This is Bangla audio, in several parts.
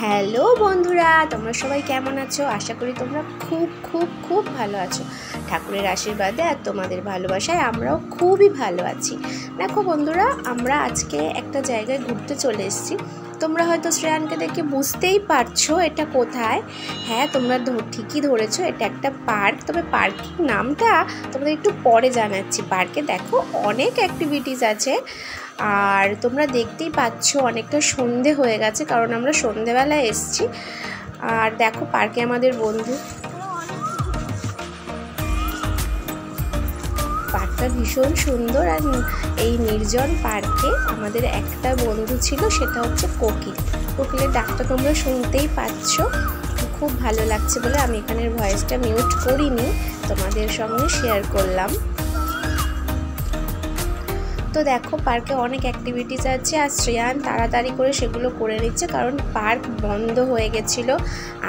হ্যালো বন্ধুরা, তোমরা সবাই কেমন আছো? আশা করি তোমরা খুব খুব খুব ভালো আছো। ঠাকুরের আশীর্বাদে আর তোমাদের ভালোবাসায় আমরাও খুবই ভালো আছি। দেখো বন্ধুরা, আমরা আজকে একটা জায়গায় ঘুরতে চলে এসেছি। তোমরা হয়তো শ্রেয়ানকে দেখে বুঝতেই পারছো এটা কোথায়। হ্যাঁ, তোমরা ঠিকই ধরেছো, এটা একটা পার্ক। তবে পার্কের নামটা তোমাদের একটু পরে জানাচ্ছি। পার্কে দেখো অনেক অ্যাক্টিভিটিস আছে, আর তোমরা দেখতেই পাচ্ছ অনেকটা সন্ধে হয়ে গেছে, কারণ আমরা সন্ধেবেলায় এসেছি। আর দেখো পার্কে আমাদের বন্ধু, পার্কটা ভীষণ সুন্দর। আর এই নির্জন পার্কে আমাদের একটা বন্ধু ছিল, সেটা হচ্ছে কোকিল। কোকিলের ডাকটা তোমরা শুনতেই পাচ্ছ। খুব ভালো লাগছে বলে আমি এখানের ভয়েসটা মিউট করিনি, তোমাদের সঙ্গে শেয়ার করলাম। তো দেখো পার্কে অনেক অ্যাক্টিভিটিস আছে, আর শ্রেয়ান তাড়াতাড়ি করে সেগুলো করে নিচ্ছে, কারণ পার্ক বন্ধ হয়ে গেছিলো।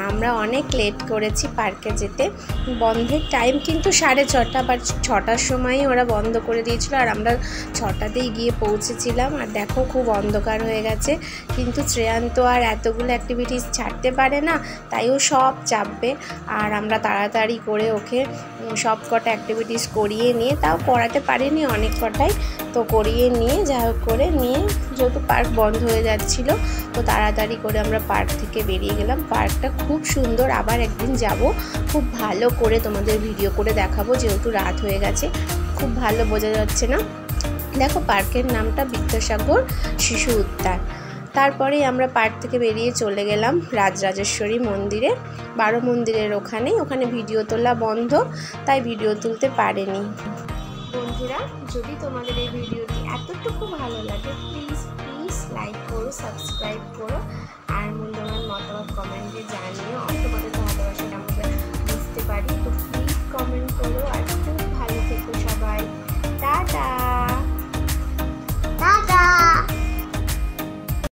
আমরা অনেক লেট করেছি পার্কে যেতে। বন্ধের টাইম কিন্তু 6:30, বা 6টার সময়ই ওরা বন্ধ করে দিয়েছিল, আর আমরা 6টাতেই গিয়ে পৌঁছেছিলাম। আর দেখো খুব অন্ধকার হয়ে গেছে, কিন্তু শ্রেয়ান তো আর এতগুলো অ্যাক্টিভিটিস ছাড়তে পারে না, তাই ও সব চাপবে। আর আমরা তাড়াতাড়ি করে ওকে সব কটা অ্যাক্টিভিটিস করিয়ে নিয়ে, তাও করাতে পারিনি অনেক কটাই, তো করিয়ে নিয়ে যা হোক করে নিয়ে, যেহেতু পার্ক বন্ধ হয়ে যাচ্ছিলো, তো তাড়াতাড়ি করে আমরা পার্ক থেকে বেরিয়ে গেলাম। পার্কটা খুব সুন্দর, আবার একদিন যাব, খুব ভালো করে তোমাদের ভিডিও করে দেখাবো, যেহেতু রাত হয়ে গেছে খুব ভালো বোঝা যাচ্ছে না। দেখো পার্কের নামটা বিদ্যাসাগর শিশু উদ্যান। তারপরেই আমরা পার্ক থেকে বেরিয়ে চলে গেলাম রাজরাজেশ্বরী মন্দিরে, 12 মন্দিরের ওখানে ভিডিও তোলা বন্ধ, তাই ভিডিও তুলতে পারেনি। বন্ধুরা, যদি তোমাদের এই ভিডিওটি এতটুকু ভালো লাগে, প্লিজ লাইক করো, সাবস্ক্রাইব করো, আর